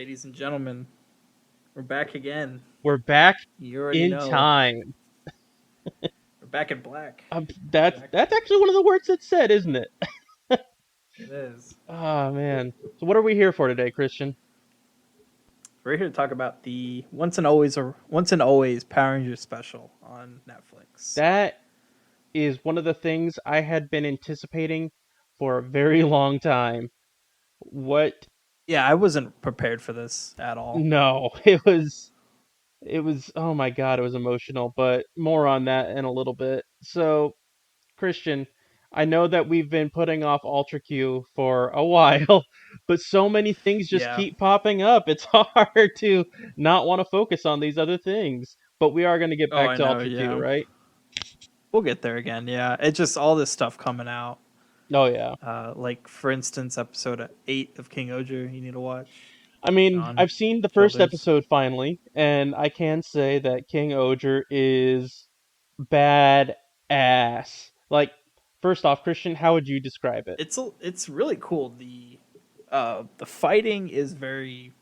Ladies and gentlemen, we're back again. We're back You already in know. time. We're back in black. That's Exactly. actually one of the words that's said, isn't it? It is. Oh man. So what are we here for today, Christian? We're here to talk about the once and always Power Rangers special on Netflix. That is one of the things I had been anticipating for a very long time. What? Yeah, I wasn't prepared for this at all. No, it was oh my god, it was emotional, but more on that in a little bit. So, Christian, I know that we've been putting off Ultra Q for a while, but so many things just Yeah. keep popping up. It's hard to not want to focus on these other things. But we are going to get Oh, back I to know. Ultra Q, Yeah. right? We'll get there again. Yeah. It's just all this stuff coming out. Oh yeah. Like for instance, episode 8 of King Oger. You need to watch. I mean, John I've seen the first Childers. episode finally, and I can say that King Oger is bad ass. Like, first off, Christian, how would you describe it? It's really cool. The fighting is very.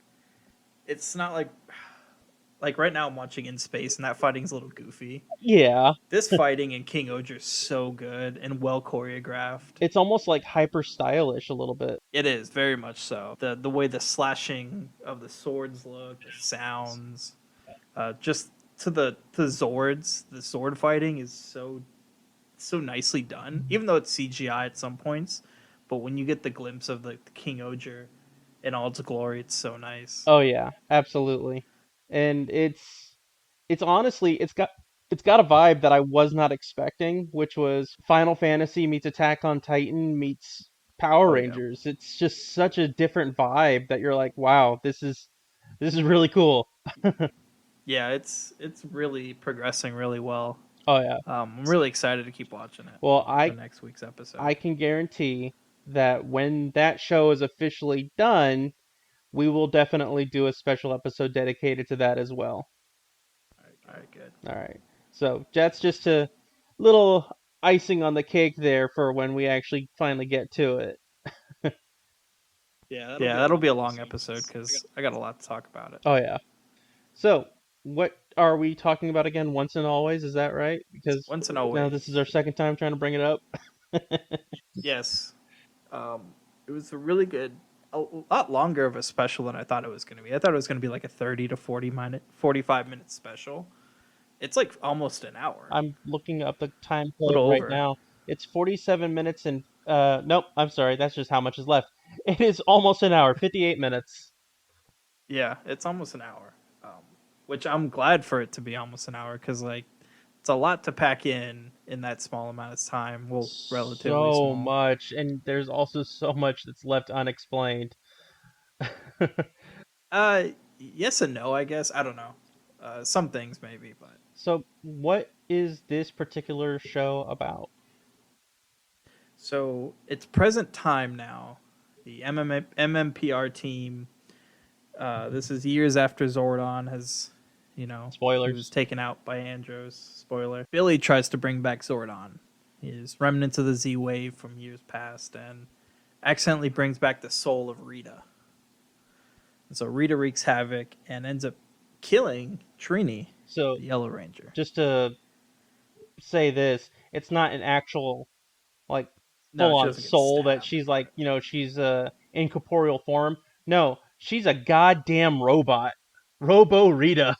It's not like right now I'm watching In Space and that fighting's a little goofy. Yeah, This fighting in King Oger is so good and well choreographed. it's almost like hyper stylish a little bit. It is very much so. The way the slashing of the swords look, the sounds, just to the Zords, the sword fighting is so nicely done. Even though it's CGI at some points, but when you get the glimpse of the King Oger in all its glory, it's so nice. Oh yeah, absolutely. And it's honestly it's got a vibe that I was not expecting, which was Final Fantasy meets Attack on Titan meets Power Oh yeah. Rangers. It's just such a different vibe that you're like, wow, this is really cool. Yeah, it's really progressing really well. Oh yeah. I'm really excited to keep watching it Well, for I next week's episode. I can guarantee that when that show is officially done, we will definitely do a special episode dedicated to that as well. All right, good. All right. So that's just a little icing on the cake there for when we actually finally get to it. Yeah, that'll be a long episode because I got a lot to talk about it. Oh yeah. So what are we talking about again? Once and always, is that right? Because Once and now this is always. our second time trying to bring it up. Yes. It was a really good, a lot longer of a special than I thought it was going to be. I thought it was going to be like a 30 to 45 minute special. It's like almost an hour, I'm looking up the time a code little right over. now. It's 47 minutes and nope, I'm sorry. That's just how much is left. It is almost an hour, 58 minutes. Yeah, it's almost an hour, which I'm glad for it to be almost an hour because like it's a lot to pack in that small amount of time. Well, relatively So small. much, and there's also so much that's left unexplained. Yes and no, I guess. I don't know. Some things maybe, but So, what is this particular show about? so it's present time now. The MMPR team. This is years after Zordon has, he was Spoilers. taken out by Andros. Spoiler. Billy tries to bring back Zordon, his remnants of the Z Wave from years past, and accidentally brings back the soul of Rita. And so Rita wreaks havoc and ends up killing Trini, So, the Yellow Ranger. just to say this, it's not an actual like No, full she on doesn't get soul that stabbed, she's but like, she's incorporeal form. No, she's a goddamn robot. Robo Rita.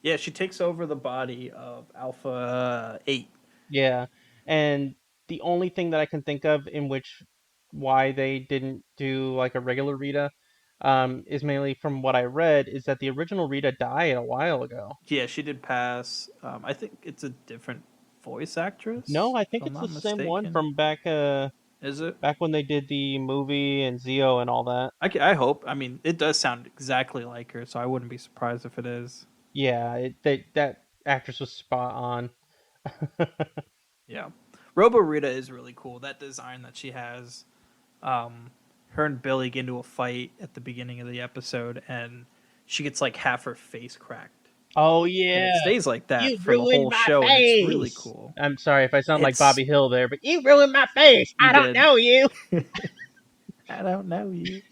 yeah, she takes over the body of Alpha 8. Yeah. And the only thing that I can think of in which why they didn't do like a regular Rita is mainly from what I read is that the original Rita died a while ago. Yeah, she did pass. I think it's a different voice No, actress, I if think I'm it's the not same one mistaken. from Is it? back when they did the movie and Zio and all that. I hope. I mean, it does sound exactly like her, so I wouldn't be surprised if it is. Yeah, that actress was spot on. Yeah. Robo Rita is really cool. That design that she has. Her and Billy get into a fight at the beginning of the episode, and she gets like half her face cracked. Oh And yeah, it stays like that you for the ruined whole my show, and it's really face. cool. I'm sorry if I sound like It's. Bobby Hill there, but you ruined my face. You I don't did. know you. I don't know you.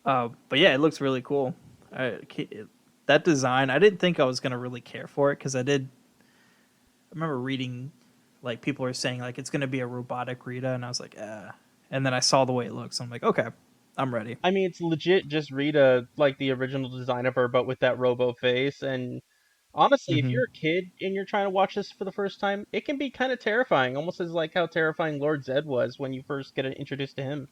But yeah, it looks really cool. That design, I didn't think I was gonna really care for it because I remember reading like people are saying like it's gonna be a robotic Rita, and I was like, and then I saw the way it looks. I'm like, okay, I'm ready. I mean, it's legit just Rita, like the original design of her, but with that robo face. And honestly, if Hmm. you're a kid and you're trying to watch this for the first time, it can be kind of terrifying, almost as like how terrifying Lord Zed was when you first get introduced to him.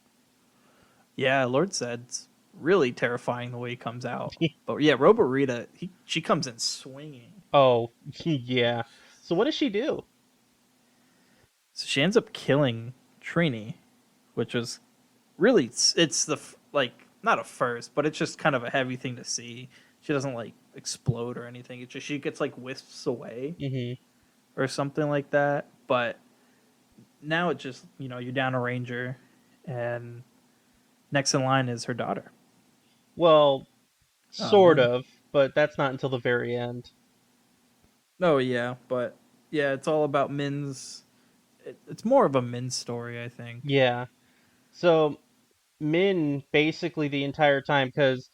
Yeah, Lord Zed's really terrifying the way he comes out. But yeah, Robo Rita, she comes in swinging. Oh, yeah. So what does she do? So she ends up killing Trini, which was really it's like not a first, but it's just kind of a heavy thing to see. She doesn't like explode or anything. It's just she gets like wisps away Hmm. or something like that. But now it just you're down a ranger, and next in line is her daughter, Well, sort Min. of, but that's not until the very end. Oh yeah, but yeah, it's all about it's more of a Min story, I think. Yeah. So Min basically the entire time, because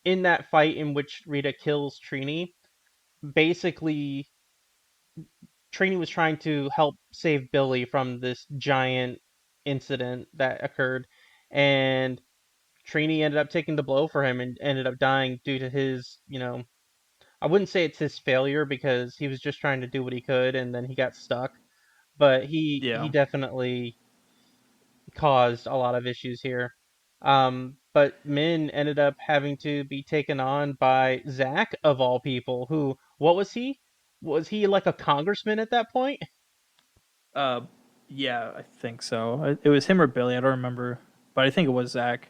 in that fight in which Rita kills Trini, basically Trini was trying to help save Billy from this giant incident that occurred, and Trini ended up taking the blow for him and ended up dying due to his, I wouldn't say it's his failure because he was just trying to do what he could and then he got stuck, but he Yeah. definitely caused a lot of issues here. But Min ended up having to be taken on by Zack of all people, who, what was he? Was he like a congressman at that point? Uh, yeah, I think so. It was him or Billy. I don't remember, but I think it was Zach.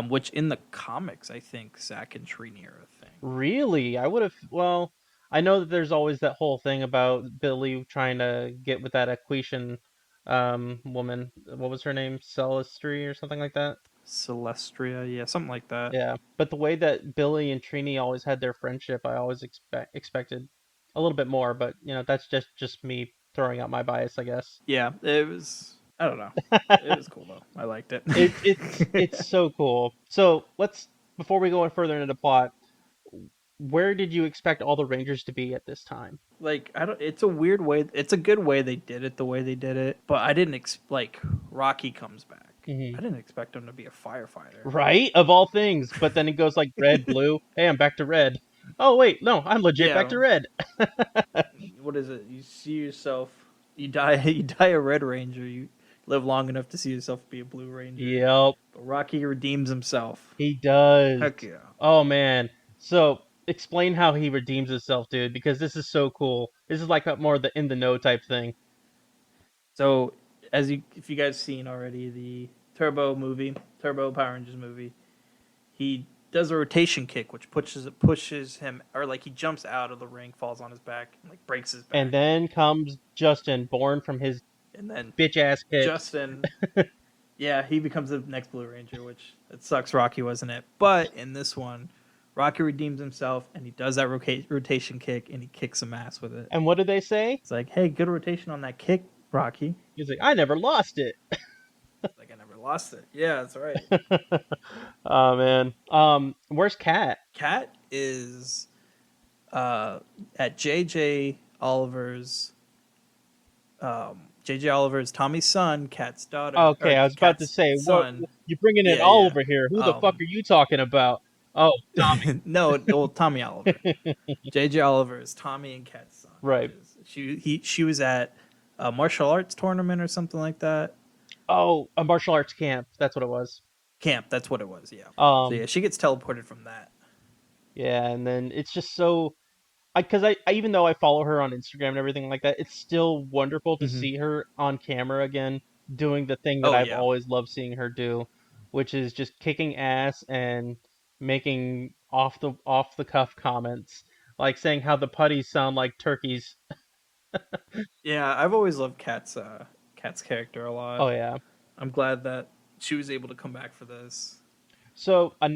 Which in the comics, I think Zach and Trini are a thing. Really? I would have, well, I know that there's always that whole thing about Billy trying to get with that Equation woman. What was her name? Celestri or something like that? Celestria, yeah, something like that. Yeah. But the way that Billy and Trini always had their friendship, I always expected a little bit more, but that's just me throwing out my bias, I guess. Yeah, it was. I don't know. It was cool though. I liked it. It's so cool. So let's, before we go further into the plot, where did you expect all the Rangers to be at this time? Like I don't. It's a weird way. It's a good way they did it. The way they did it, but I didn't like Rocky comes back. Hmm. I didn't expect him to be a firefighter. Right? Of all things. But then it goes like red, blue. Hey, I'm back to red. Oh wait, no, I'm legit back Yeah, to red. what is it? You see yourself. You die. You die a Red Ranger. You live long enough to see yourself be a Blue Ranger. Yep, But Rocky redeems himself. he does. Heck yeah. Oh man. So explain how he redeems himself, dude, because this is so cool. This is like a more the in the know type thing. So if you guys seen already the Turbo Power Rangers movie, he does a rotation kick, which pushes him, or like he jumps out of the ring, falls on his back, and like breaks his And back, then comes Justin, born from his and then bitch ass kicks. Justin, yeah, he becomes the next Blue Ranger, which it sucks. Rocky wasn't it, but in this one, Rocky redeems himself, and he does that rotation kick, and he kicks some ass with it. And what do they say? It's like, hey, good rotation on that kick, Rocky. He's like, I never lost it. Like I never lost it. Yeah, that's right. Oh man. Where's Cat? Cat is at JJ Oliver's Tommy's son, Cat's daughter, Okay, or I was about to Cat's say, what son. you're bringing it Yeah, all yeah. over here. Who the fuck Um, are you talking about? Oh, no, well, Tommy Oliver. Tommy. JJ Oliver is Tommy and Cat's son, which Right. is she was at a martial arts tournament or something like that. Oh, a martial arts camp. That's what it was. Camp, that's what it was. Yeah. So Um, yeah, she gets teleported from that. yeah, and then it's just so because I even though I follow her on Instagram and everything like that, it's still wonderful to Hmm. see her on camera again doing the thing that Oh I've yeah. always loved seeing her do, which is just kicking ass and making off the cuff comments, like saying how the putties sound like turkeys. Yeah, I've always loved Cat's character a Oh lot. yeah. I'm glad that she was able to come back for this. So, I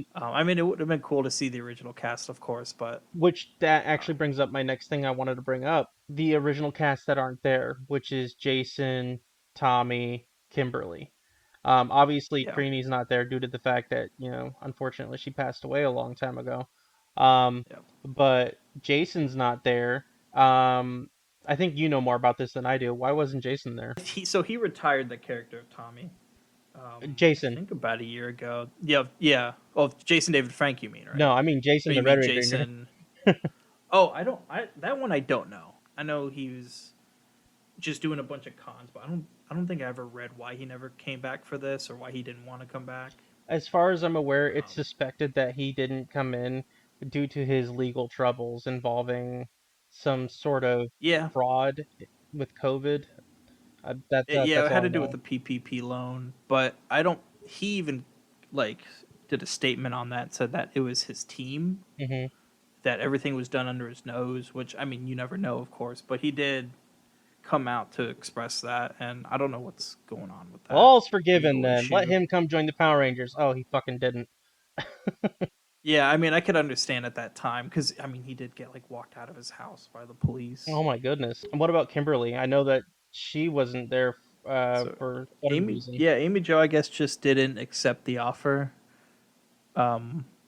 mean, it would have been cool to see the original cast, of course, but which that actually um, brings up my next thing I wanted to bring up. The original cast that aren't there, which is Jason, Tommy, Kimberly. Obviously, Yeah, Trini's not there due to the fact that, unfortunately, she passed away a long time ago. yeah. But Jason's not there. Um, I think you know more about this than I do. Why wasn't Jason there? He retired the character of Tommy. I Jason. think about a year ago. Yeah, yeah. Oh, Jason David Frank, you mean, No, right? I mean Jason Or you the Red mean Ranger. Jason? Oh, I don't. I that one I don't know. I know he was just doing a bunch of cons, but I don't think I ever read why he never came back for this or why he didn't want to come back. As far as I'm aware, it's Um, suspected that he didn't come in due to his legal troubles involving some sort of yeah, fraud with COVID. That's it had all I to do with know. the PPP loan, but I don't. He even like did a statement on that, said that it was his team, Hmm. that everything was done under his nose. Which I mean, you never know, of course, but he did come out to express that, and I don't know what's going on with that All's forgiven legal then. Let issue. him come join the Power Rangers. Oh, he fucking didn't. Yeah, I mean, I could understand at that time because I mean, he did get like walked out of his house by the police. Oh my goodness. And what about Kimberly? I know that she wasn't there So for whatever reason. Amy Jo, I guess just didn't accept the offer.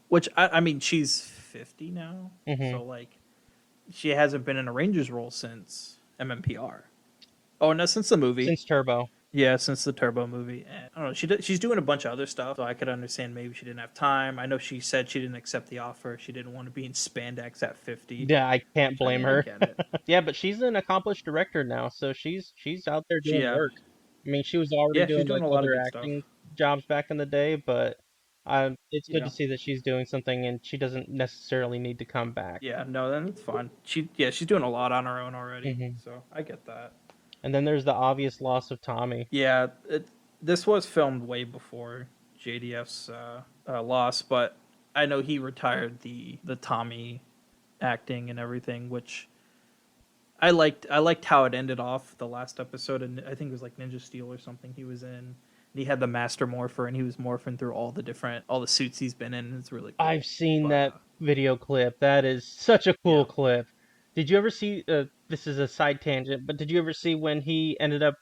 Which I mean, she's 50 now, Hmm. so like she hasn't been in a Rangers role since MMPR. Oh no, since the movie. Since Turbo. Yeah, since the Turbo movie. And, I don't know. She's doing a bunch of other stuff, so I could understand maybe she didn't have time. I know she said she didn't accept the offer. She didn't want to be in spandex at 50. Yeah, I can't Which I blame mean, I her. get it. Yeah, but she's an accomplished director now, so she's out there She, doing work. I mean, she was already yeah, she's doing like doing a lot of other good stuff. acting jobs back in the day, but it's good to Yeah. see that she's doing something and she doesn't necessarily need to come back. Yeah, no, then it's fine. She's doing a lot on her own already, Hmm. so I get that. And then there's the obvious loss of Tommy. Yeah, this was filmed way before JDF's loss, but I know he retired the Tommy acting and everything, which I liked. I liked how it ended off the last episode, and I think it was like Ninja Steel or something he was in. And he had the Master Morpher, and he was morphing through all the suits he's been in. And it's really I've cool. seen But that video clip. That is such a cool yeah. clip. Did you ever see? This is a side tangent, but did you ever see when he ended up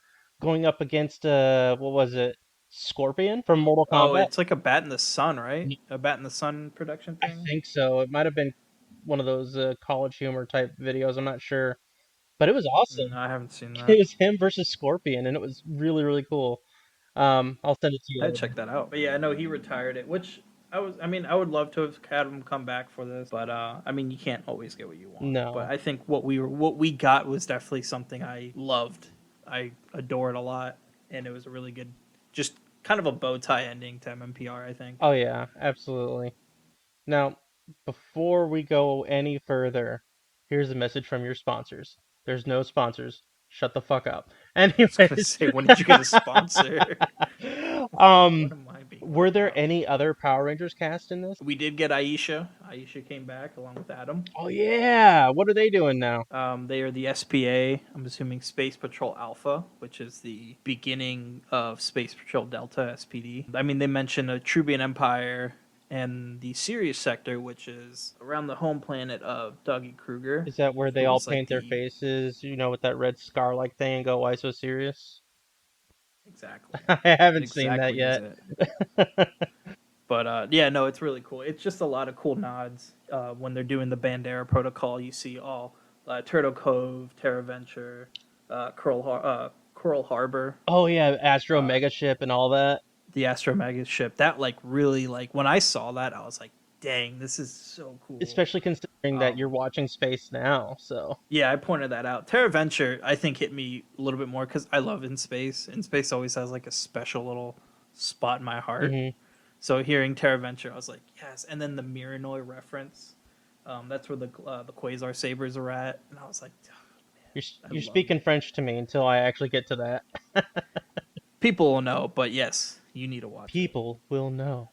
going up against what was it, Scorpion from Mortal Oh, Kombat? it's like a Bat in the Sun, right? Y- A Bat in the Sun production I thing. think so. It might have been one of those college humor type videos. I'm not sure, but it was awesome. I haven't seen It that. was him versus Scorpion, and it was really really cool. I'll send it to you I'd later. check that out. But yeah, I know he retired it, which I was. I mean, I would love to have had him come back for this, but I mean, you can't always get what you want. But No. I think what we got was definitely something I loved. I adored a lot, and it was a really good, just kind of a bow tie ending to MMPR. I think. Oh yeah, absolutely. Now, before we go any further, here's a message from your sponsors. There's no sponsors. Shut the fuck up. I was gonna Anyways, say, when did you get a sponsor? What um, am I being were left there out? any other Power Rangers cast in this? We did get Aisha. Aisha came back along with Adam. Oh yeah, what are they doing now? They are the SPA. I'm assuming Space Patrol Alpha, which is the beginning of Space Patrol Delta (SPD). I mean, they mention a Trubian Empire and the Sirius sector, which is around the home planet of Dougie Kruger, Is that where they who all was like paint their the faces, with that red scar-like thing and go, "Why so serious?" exactly, I haven't seen that exactly is yet. it. But yeah, no, it's really cool. It's just a lot of cool nods when they're doing the Bandera Protocol. You see all Turtle Cove, Terra Venture, Coral Harbor, Oh yeah, Astro uh, Mega Ship and all that. the Astromega ship. That like really like when I saw that, I was like, "Dang, this is so cool." Especially considering that you're Um, watching space now, so. yeah, I pointed that out. Terra Venture, I think, hit me a little bit more because I love In Space. In Space always has like a special little spot in my heart. Hmm. So hearing Terra Venture, I was like, yes. And then the Miranoi reference, that's where the Quasar sabers are at, and I was like, oh, You're man, you're I love. speaking French to me until I actually get to that. People will know, but yes, you need to watch it. People will know.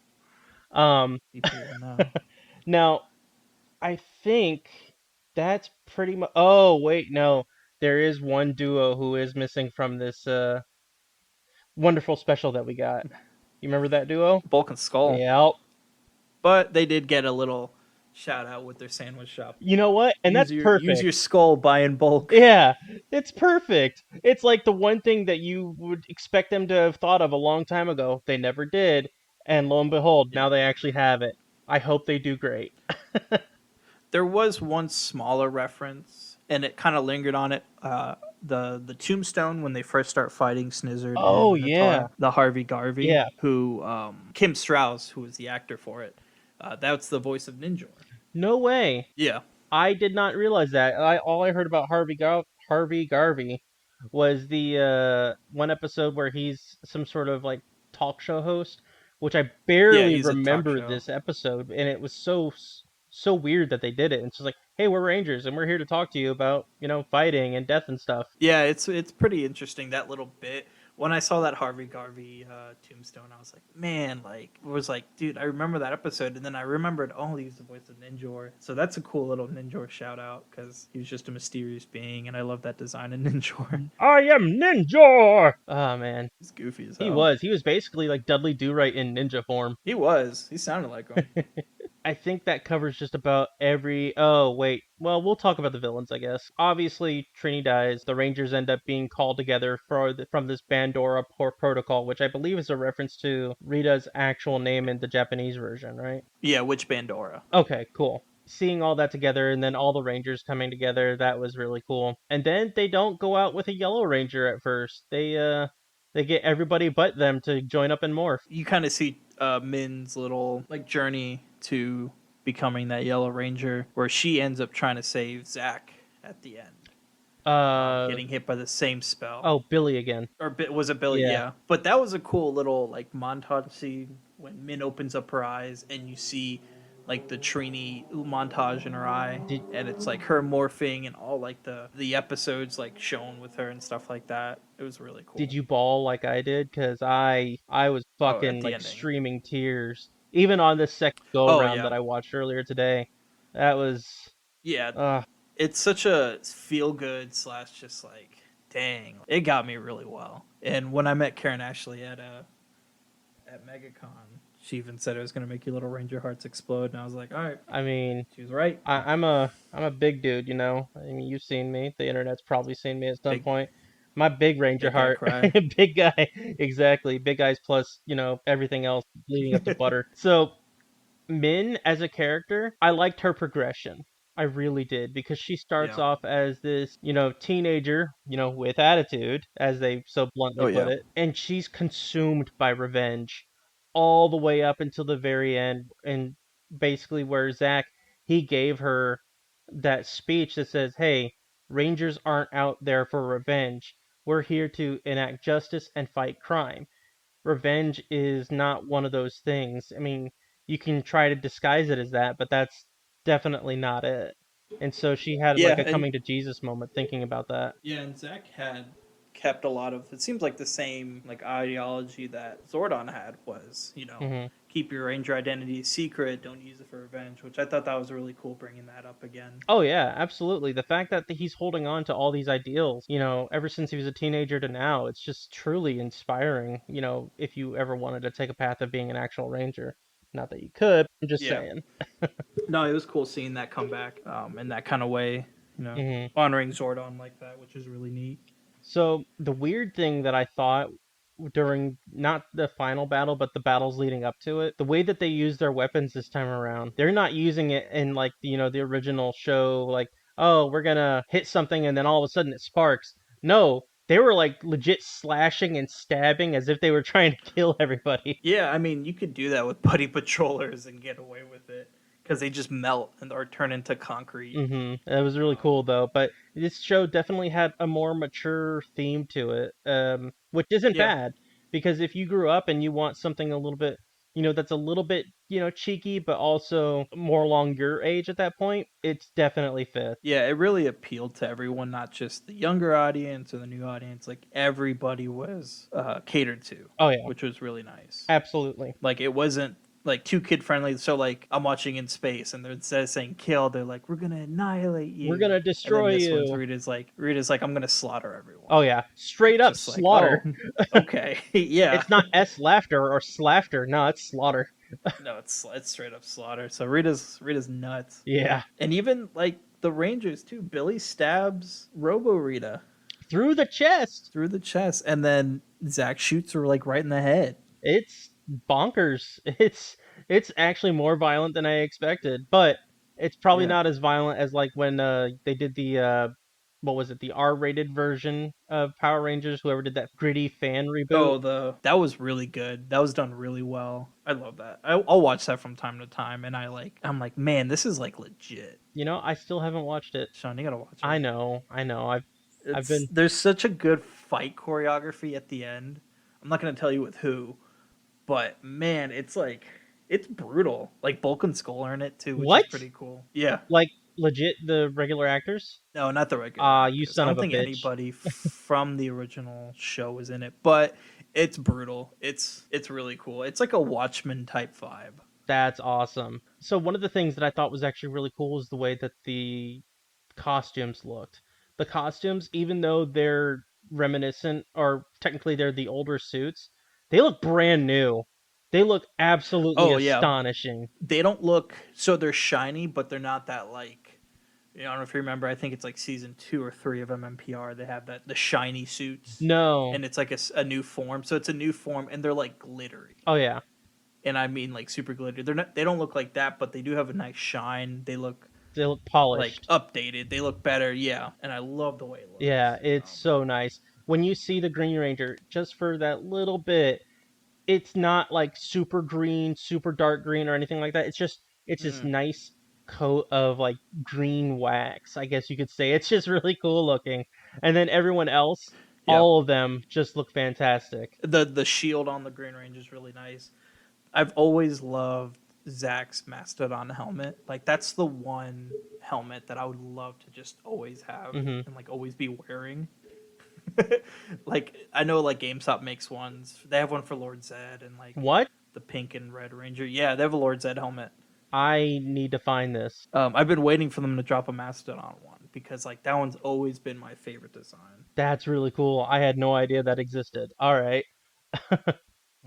Um, People will know. now I think that's pretty much. Oh wait, no, there is one duo who is missing from this wonderful special that we got. You remember that duo? Bulk and Skull, Yep. but they did get a little. shout out with their sandwich shop. You know what? And that's Use perfect. your skull, buy in bulk. Yeah, it's perfect. It's like the one thing that you would expect them to have thought of a long time ago. They never did, and lo and behold, Yeah. now they actually have it. I hope they do great. There was one smaller reference, and it kind of lingered on it. The tombstone when they first start fighting Snizzard and Oh Minotaur, yeah, the Harvey Garvey, yeah. who Kim Strauss, who was the actor for it, that's the voice of Ninjor. No way. Yeah, I did not realize that. All I heard about Harvey Garvey was the one episode where he's some sort of like talk show host, which I yeah, barely he's a talk remember show. this episode, and it was so weird that they did it. And it's just like, hey, we're Rangers, and we're here to talk to you about fighting and death and stuff. Yeah, it's pretty interesting that little bit. When I saw that Harvey Garvey tombstone, I was like, man, like was like, dude, I remember that episode, and then I remembered, oh, he's the voice of Ninjor. So that's a cool little Ninjor shout out because he was just a mysterious being, and I love that design in Ninjor. I am Ninja. Oh man, He's goofy as he hell. was. He was basically like Dudley Do-Right in ninja form. He was. He sounded like him. I think that covers just about every. Oh, wait. Well, we'll talk about the villains, I guess. Obviously, Trini dies. The Rangers end up being called together from this Bandora protocol, which I believe is a reference to Rita's actual name in the Japanese version, right? Yeah, which Bandora? Okay, cool. Seeing all that together and then all the Rangers coming together, that was really cool. And then they don't go out with a Yellow Ranger at first. They get everybody but them to join up and morph. You kind of see Min's little like journey to becoming that Yellow Ranger, where she ends up trying to save Zack at the end, Uh getting hit by the same spell. oh, Billy again. Or was it Billy? Yeah. Yeah. But that was a cool little like montage scene when Min opens up her eyes and you see like the Trini montage in her eye, Did and it's like her morphing and all like the episodes like shown with her and stuff like that. It was really cool. Did you bawl like I did? Cause I was Oh, at fucking the like ending. streaming tears. Even on this second go Oh around yeah, that I watched earlier today. That was yeah. uh It's such a feel good slash just like dang. It got me really well. And when I met Karen Ashley at MegaCon, she even said it was gonna make your little Ranger hearts explode, and I was like, all right, I mean she was right. I'm a big dude, you know. I mean you've seen me. The internet's probably seen me at some Big point. My big Ranger big guy heart. cry. Big guy. Exactly. Big eyes plus, everything else leading up to butter. So Min as a character, I liked her progression. I really did because she starts Yeah. off as this, teenager, with attitude, as they so Oh bluntly put yeah. it, and she's consumed by revenge all the way up until the very end, and basically where Zack he gave her that speech that says, "Hey, Rangers aren't out there for revenge. We're here to enact justice and fight crime." Revenge is not one of those things. I mean, you can try to disguise it as that, but that's definitely not it. And so she had like Yeah, a and coming to Jesus moment thinking about that. yeah, and Zack had kept a lot of it seems like the same like ideology that Zordon had was, Hmm. keep your Ranger identity secret, don't use it for revenge, which I thought that was really cool bringing that up again. Oh yeah, absolutely. The fact that he's holding on to all these ideals, ever since he was a teenager to now, it's just truly inspiring, if you ever wanted to take a path of being an actual ranger. Not that you could, I'm just Yeah. saying. No, it was cool seeing that come back in that kind of way, Hmm. honoring Zordon like that, which is really neat. So the weird thing that I thought during not the final battle, but the battles leading up to it, the way that they use their weapons this time around, they're not using it in like the original show, like, oh, we're gonna hit something and then all of a sudden it sparks. No, they were like legit slashing and stabbing as if they were trying to kill everybody. Yeah, I mean, you could do that with Buddy Patrollers and get away with it because they just melt and or turn into concrete. It was really Um, cool though, but this show definitely had a more mature theme to it, which isn't yeah, bad because if you grew up and you want something a little bit, that's a little bit, cheeky, but also more along your age at that point, it's definitely fit. yeah, it really appealed to everyone, not just the younger audience or the new audience. Like everybody was catered to, Oh yeah, which was really nice. absolutely. Like it wasn't like too kid friendly. So like I'm watching in space, and they're instead of saying kill, they're like we're gonna annihilate We're you. gonna And then destroy this one's you. Rita's like I'm gonna slaughter everyone. Oh yeah, straight up It's just like slaughter. oh, okay, yeah. It's not S laughter or slafter. No, it's slaughter. No, it's straight up slaughter. So Rita's nuts, Yeah. and even like the Rangers too. Billy stabs Robo Rita Through the chest. through the chest, and then Zack shoots her like right in the head. It's bonkers. It's actually more violent than I expected, but it's probably Yeah. not as violent as like when they did the what was it, the R-rated version of Power Rangers, whoever did that gritty fan reboot. Oh, the that was really good. That was done really well. I love that. I'll watch that from time to time, and I'm like, man, this is like legit. You know, I still haven't watched it. Sean, you gotta watch I it. know, I know. I've It's been there's such a good fight choreography at the end. I'm not gonna tell you with who, but man, it's like it's brutal. Like Bulk and Skull are in it too, which is what? pretty cool. Yeah. Like legit the regular actors? No, not the regular You actors. I son don't of a think bitch. anybody from the original show is in it, but it's brutal. It's really cool. It's like a Watchmen type vibe. That's awesome. So one of the things that I thought was actually really cool was the way that the costumes looked. The costumes, even though they're reminiscent, or technically they're the older suits, they look brand new. They look absolutely Oh yeah, astonishing. they don't look so they're shiny, but they're not that like. I don't know if you remember. I think it's like season 2 or 3 of MMPR. They have that the shiny suits, No. and it's like a new form. So it's a new form, and they're like glittery. Oh yeah. And I mean like super glittery. They're not. They don't look like that, but they do have a nice shine. They look They look like polished. updated. They look better. Yeah, and I love the way it Yeah, looks. it's so nice. When you see the Green Ranger, just for that little bit, it's not like super green, super dark green or anything like that. It's this Mm, nice coat of like green wax, I guess you could say. It's just really cool looking. And then everyone else, yeah. all of them just look fantastic. The shield on the Green Range is really nice. I've always loved Zach's Mastodon helmet. Like that's the one helmet that I would love to just always have Hmm. and like always be wearing. Like I know like GameStop makes ones. They have one for Lord Zed and like What? the pink and red Ranger. Yeah, they have a Lord Zed helmet. I need to find this. I've been waiting for them to drop a Mastodon one because like that one's always been my favorite design. That's really cool. I had no idea that existed. All right.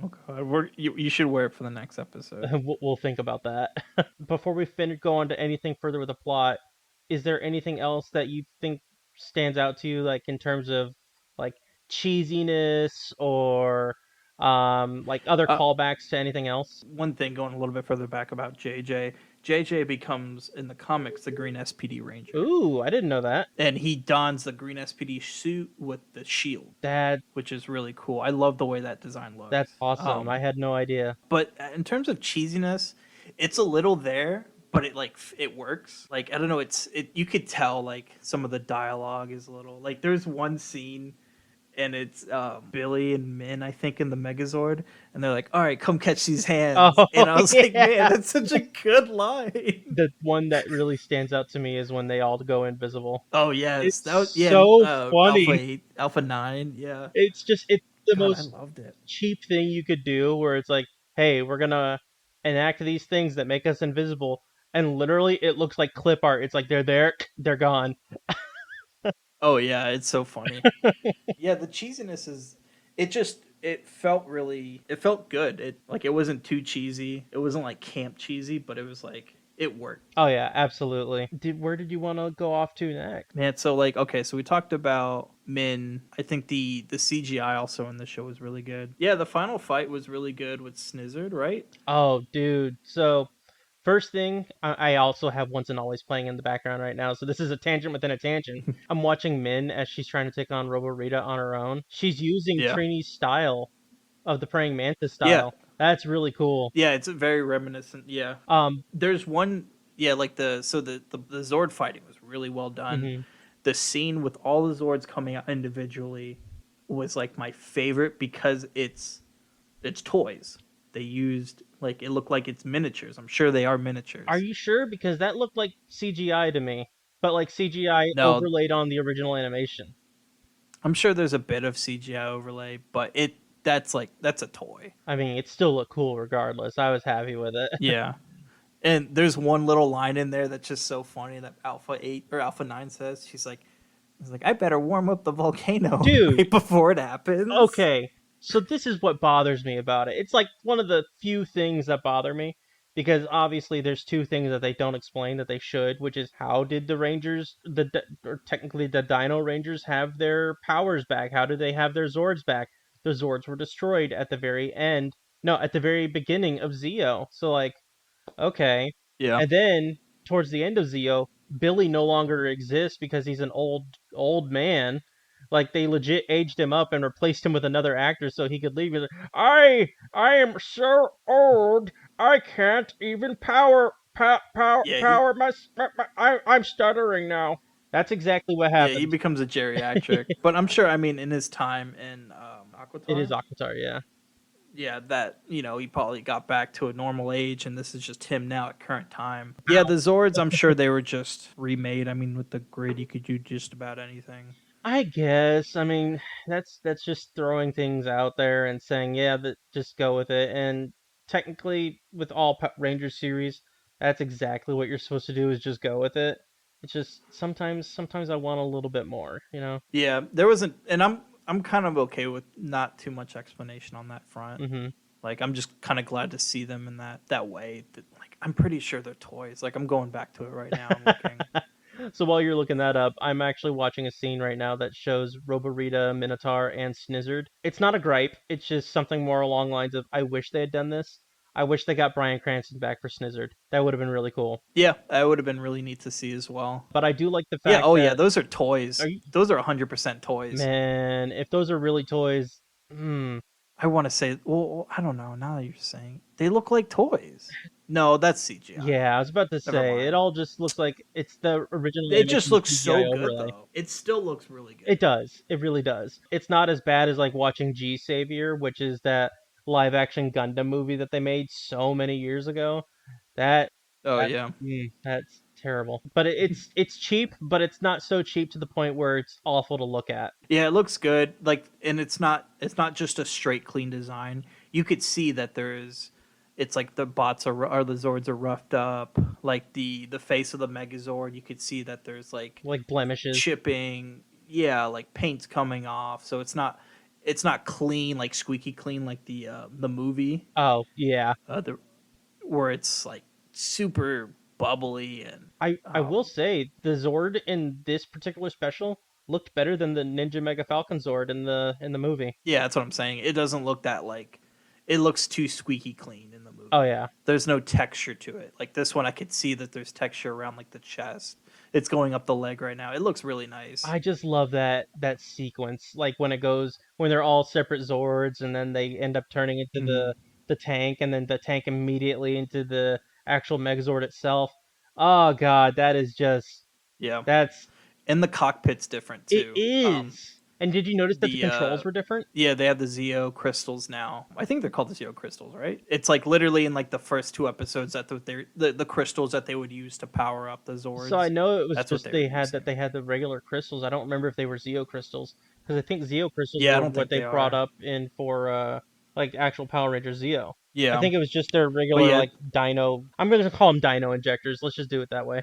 Oh god, you should wear it for the next episode. We'll think about that. Before we go on to anything further with the plot, is there anything else that you think stands out to you, like in terms of like cheesiness or like other Uh, callbacks to anything else? One thing going a little bit further back about JJ. JJ becomes in the comics the Green SPD Ranger, Ooh, I didn't know that. and he dons the Green SPD suit with the shield, That which is really cool. I love the way that design that's looks. awesome. I had no idea. But in terms of cheesiness, it's a little there, but it like it works. Like I don't know, it you could tell like some of the dialogue is a little like there's one scene and it's Billy and Min, I think, in the Megazord, and they're like, "All right, come catch these hands," Oh and I was like, "Man, yeah. that's such a good line." The one that really stands out to me is when they all go invisible. Oh yes, that was It's yeah, so Alpha funny. 8, Alpha 9, yeah. It's the God, I most loved it. cheap thing you could do where it's like, hey, we're gonna enact these things that make us invisible, and literally it looks like clip art. It's like they're there, they're gone. Oh yeah, it's so funny. Yeah, the cheesiness is it felt really it felt good. It like it wasn't too cheesy. It wasn't like camp cheesy, but it was like it worked. Oh yeah, absolutely. Where did you want to go off to next? Man, so like okay, so we talked about Min. I think the CGI also in the show was really good. Yeah, the final fight was really good with Snizzard, right? Oh, dude. So first thing, I also have Once and Always playing in the background right now, so this is a tangent within a tangent. I'm watching Min as she's trying to take on Robo Rita on her own. She's using Yeah. Trini's style of the praying mantis Yeah. style. That's really cool. Yeah, it's very reminiscent. Yeah. Um, There's one yeah, like the Zord fighting was really well done. mhm. The scene with all the Zords coming out individually was like my favorite because it's toys. They used like it looked like it's miniatures. I'm sure they are Are miniatures. you sure? Because that looked like CGI to me, but like CGI No, overlaid on the original animation. I'm sure there's a bit of CGI overlay, but that's a toy. I mean, it still looked cool regardless. I was happy with it. Yeah. And there's one little line in there that's just so funny that Alpha 8 or Alpha 9 says. She's like I better warm up the volcano Dude, right before it happens. okay. So this is what bothers me about it. It's like one of the few things that bother me because obviously there's two things that they don't explain that they should, which is how did the Rangers, or technically the Dino Rangers, have their powers back? How did they have their Zords back? The Zords were destroyed at the very end. No, at the very beginning of Zeo. So like, okay. Yeah. And then towards the end of Zeo, Billy no longer exists because he's an old man. Like they legit aged him up and replaced him with another actor so he could leave. He's like, I am so old, I can't even Yeah, power I'm stuttering now. That's exactly what he happens. becomes a geriatric. But I'm sure, I mean, in his time in It is Aquatar, Akatar, yeah. yeah, that he probably got back to a normal age, and this is just him now at current time. Yeah, the Zords, I'm sure they were just remade. I mean, with the grid, you could do just about anything. I guess. I mean, that's just throwing things out there and saying, yeah, that just go with it. And technically, with all Ranger series, that's exactly what you're supposed to do is just go with it. It's just sometimes I want a little bit more, you know? Yeah, there wasn't, and I'm kind of okay with not too much explanation on that front. Hmm. Like, I'm just kind of glad to see them in that way. That, like, I'm pretty sure they're toys. Like, I'm going back to it right now and looking. So while you're looking that up, I'm actually watching a scene right now that shows Roborita, Minotaur, and Snizzard. It's not a gripe. It's just something more along lines of I wish they had done this. I wish they got Bryan Cranston back for Snizzard. That would have been really cool. Yeah, that would have been really neat to see as well. But I do like the Yeah. fact Oh yeah, that those are toys. are you, Those are 100% toys. man, if those are really toys, hmm, I want to say, well, I don't know. Now that you're saying, they look like toys. No, that's CGI. yeah, I was about to Never say it mind. all just looks like it's the original It just animation looks CGI so good overlay. though. It still looks really It good. does. It really does. It's not as bad as like watching G Savior, which is that live action Gundam movie that they made so many years ago. That Oh that yeah. that's terrible. But it's cheap, but it's not so cheap to the point where it's awful to look at. Yeah, it looks good. Like, and it's not just a straight clean design. You could see that there's, it's like the bots are the Zords are roughed up. Like the face of the Megazord, you could see that there's like Like blemishes. chipping. Yeah, like paint's coming off. So it's not clean, like squeaky clean, like the movie, Oh, yeah. the where it's like super bubbly and I will say the Zord in this particular special looked better than the Ninja Mega Falcon Zord in the movie. yeah, that's what I'm saying. It doesn't look that like, it looks too squeaky clean in the Oh movie. yeah. There's no texture to it. Like this one, I could see that there's texture around like the chest. It's going up the leg right now. It looks really nice. I just love that sequence, like when they're all separate Zords, and then they end up turning into Hmm. the tank, and then the tank immediately into the actual Megazord itself. Oh God, that is just Yeah, that's and the cockpit's different it too. is. And did you notice that the The controls were different? Yeah, they have the Zeo crystals now. I think they're called the Zeo crystals, right? It's like literally in like the first two episodes that the crystals that they would use to power up the So I Zords. know it was That's what just they were they using. had the regular crystals. I don't remember if they were Zeo crystals because I think Zeo crystals Yeah, I were don't what think they they brought are. up in for like actual Power Ranger Zeo. I Yeah, think it was just their but regular yeah, like Dino. I'm going to call them Dino injectors. Let's just do it that way.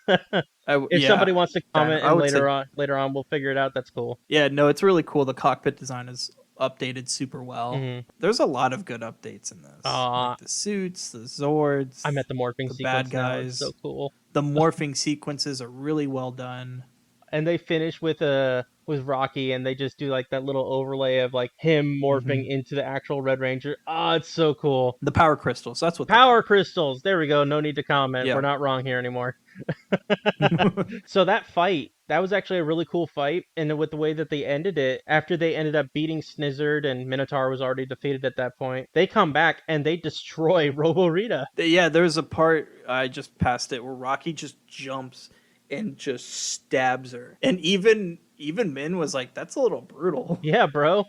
If somebody yeah, wants to Dino. comment I and would say, later on we'll figure it out, that's cool. yeah, no, it's really cool. The cockpit design is updated super well. Hmm. There's a lot of good updates in this, Uh like the suits, the I'm Zords, at the morphing the bad sequence now. It's so guys. cool. The morphing sequences are really well done. And they finish with Rocky and they just do like that little overlay of like him morphing Hmm. into the actual Red Ranger. Oh, it's so cool. The power crystals, that's what they're Power called. crystals. There we go. No need to comment. We're Yeah. not wrong here anymore. So that fight, that was actually a really cool fight, and with the way that they ended it, after they ended up beating Snizzard and Minotaur was already defeated at that point, they come back and they destroy Roborita. Yeah, there's a part I just passed it where Rocky just jumps and just stabs her, and even Min was like, "That's a little brutal." Yeah, bro.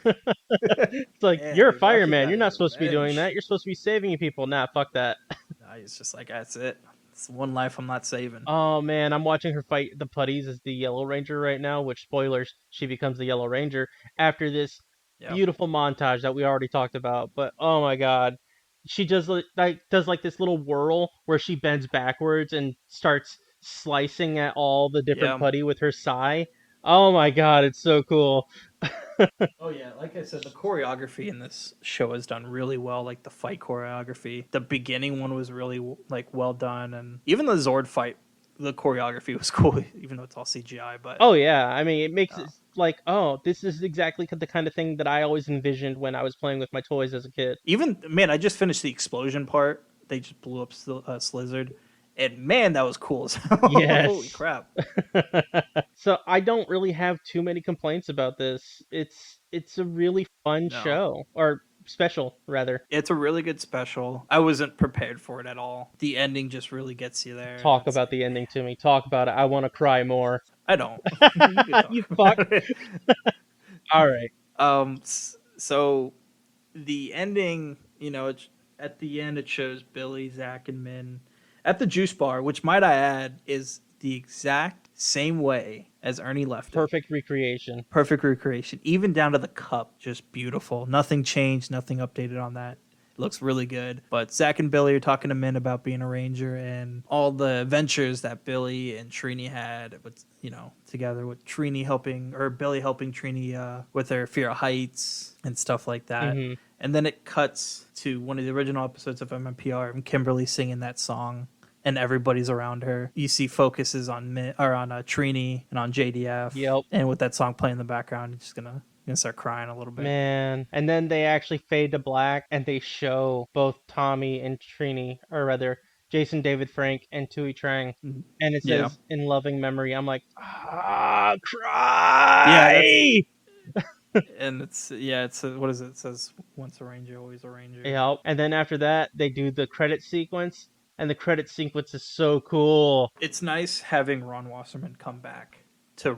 It's like Man, you're a dude, Rocky fireman. got You're not his supposed to be doing revenge. that. You're supposed to be saving people. Nah, fuck that. Nah, he's just like, "That's it. It's one life I'm not saving." Oh man, I'm watching her fight the putties as the Yellow Ranger right now, which spoilers, she becomes the Yellow Ranger after this Yeah, beautiful montage that we already talked about. But oh my god. She does like this little whirl where she bends backwards and starts slicing at all the different yeah. putty with her sai. Oh my god, it's so cool. Oh yeah, like I said, the choreography in this show is done really well. Like the fight choreography, the beginning one was really like well done, and even the Zord fight, the choreography was cool, even though it's all CGI. But Oh yeah, I mean it makes it uh, like, oh, this is exactly the kind of thing that I always envisioned when I was playing with my toys as a kid. even man, I just finished the explosion part. They just blew up Slizzard, and man, that was cool as hell. Holy Yes. crap! So I don't really have too many complaints about this. It's a really fun No, show, or special rather. it's a really good special. I wasn't prepared for it at all. The ending just really gets you there, and Talk it's about like, the ending to me. Talk about it. I want to cry more. I don't. You could You talk fuck. about it. All right. So the ending, it's at the end it shows Billy, Zach, and Min at the juice bar, which might I add is the exact same way as Ernie left it. Perfect recreation. Perfect recreation, even down to the cup, just beautiful. Nothing changed, nothing updated on that. It looks really good. But Zach and Billy are talking to Min about being a ranger and all the adventures that Billy and Trini had with, together with Trini helping or Billy helping Trini with their fear of heights and stuff like that. Hmm. And then it cuts to one of the original episodes of MMPR and Kimberly singing that song and everybody's around her. You see focuses on Trini and on JDF, Yep. and with that song playing in the background, you're just gonna start crying a little bit. Man. And then they actually fade to black and they show both Tommy and Trini, or rather, Jason David Frank and Tui Trang. Mhm. And it Yeah, says in loving memory. I'm like, yeah, that's cry. and it's yeah, it's what is it? It says once a ranger, always a ranger. Yep. And then after that, they do the credit sequence, and the credit sequence is so cool. It's nice having Ron Wasserman come back to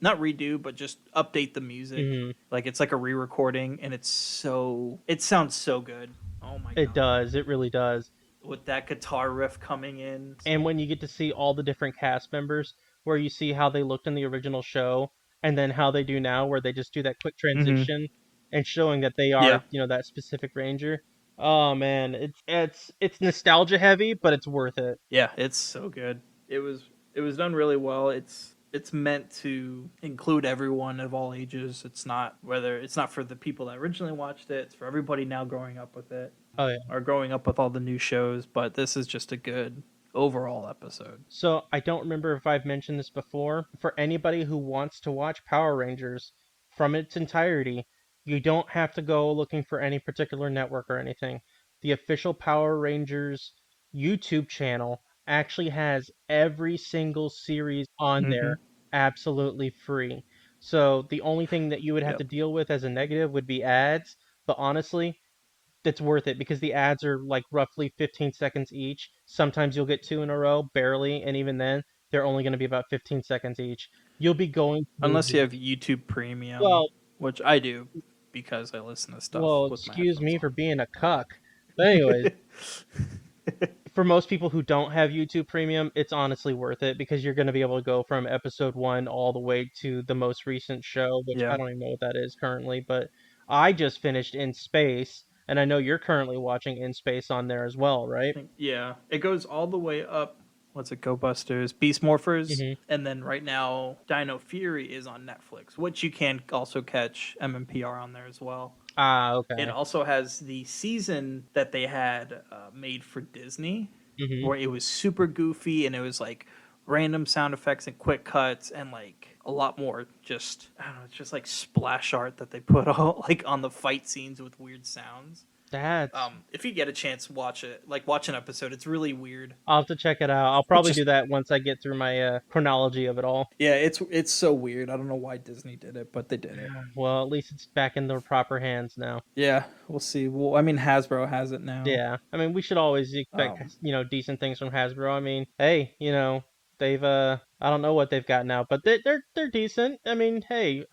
not redo, but just update the music. Hmm. Like it's like a re-recording, and it sounds so good. Oh my It god. does. It really does. With that guitar riff coming in. It's And like, when you get to see all the different cast members, where you see how they looked in the original show, and then how they do now, where they just do that quick mm-hmm. transition and showing that they are, Yeah, that specific ranger. Oh man, it's nostalgia heavy, but it's worth it. yeah, it's so good. It was done really well. It's meant to include everyone of all ages. It's not for the people that originally watched it. It's for everybody now growing up with it Oh yeah. or growing up with all the new shows. But this is just a good overall episode. So I don't remember if I've mentioned this before. For anybody who wants to watch Power Rangers from its entirety, you don't have to go looking for any particular network or anything. The official Power Rangers YouTube channel actually has every single series on Mm-hmm. there absolutely free. So the only thing that you would have to Yep. deal with as a negative would be ads, but honestly, it's worth it because the ads are like roughly 15 seconds each. Sometimes you'll get two in a row, barely, and even then, they're only going to be about 15 seconds each. You'll be going through Unless you the have YouTube Premium, well, which I do because I listen to stuff well, with my excuse headphones me for on. being a cuck. But anyways, for most people who don't have YouTube Premium, it's honestly worth it because you're going to be able to go from episode 1 all the way to the most recent show, which I Yeah. don't even know what that is currently, but I just finished In Space, and I know you're currently watching In Space on there as well, right? Yeah, it goes all the way up. What's it? Go Busters, Beast Morphers, Hmm. and then right now Dino Fury is on Netflix, which you can also catch MMPR on there as well. Ah, It okay. also has the season that they had made for Disney, Hmm. where it was super goofy and it was like random sound effects and quick cuts and like a lot more just I don't know, it's just like splash art that they put all like on the fight scenes with weird sounds. That's. If you get a chance, watch it. Like watch an episode. It's really weird. I'll have to check it out. I'll It's probably just do that once I get through my chronology of it all. yeah, it's so weird. I don't know why Disney did it, but they did it. Well, at least it's back in the proper hands now. Yeah, we'll see. Well, I mean Hasbro has it now. Yeah, I mean, we should always expect, Um, decent things from Hasbro. I mean, hey, they've I don't know what they've got now, but they're decent. I mean, hey,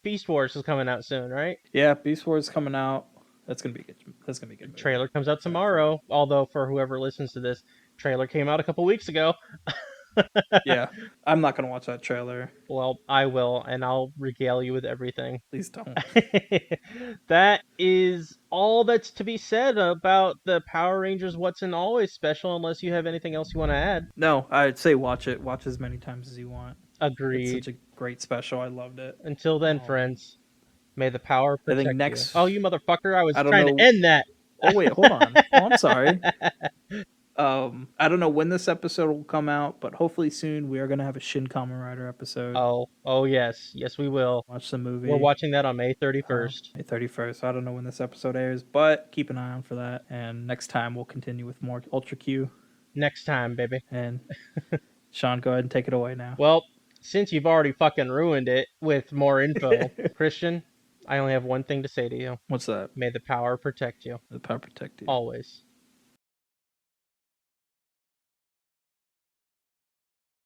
Beast Wars is coming out soon, right? yeah, Beast Wars coming out. That's gonna be good. That's gonna be a good movie. Trailer comes out Excited for it. tomorrow. Although for whoever listens to this, trailer came out a couple weeks ago. Yeah, I'm not gonna watch that trailer. Well, I will, and I'll regale you with everything. Please don't. That is all that's to be said about the Power Rangers What's in Always special, unless you have anything else you want to add. No, I'd say watch it. Watch as many times as you want. It's such Agreed. a great special. I loved it. Until then, Um, friends, may the power I think protect you. Oh, next. you motherfucker! I was I don't trying to know. end that. Oh wait, hold on. Oh, I'm sorry. I don't know when this episode will come out, but hopefully soon we are gonna have a Shin Kamen Rider episode. Oh yes, yes we will. Watch the We're movie. watching that on May 31st. May 31st. I don't know when this episode airs, but keep an eye on for that. And next time we'll continue with more Ultra Q. Next time, baby. And Sean, go ahead and take it away now. Well, since you've already fucking ruined it with more info, Christian, I only have one thing to say to you. What's that? May the power protect you. The power protect you. Always.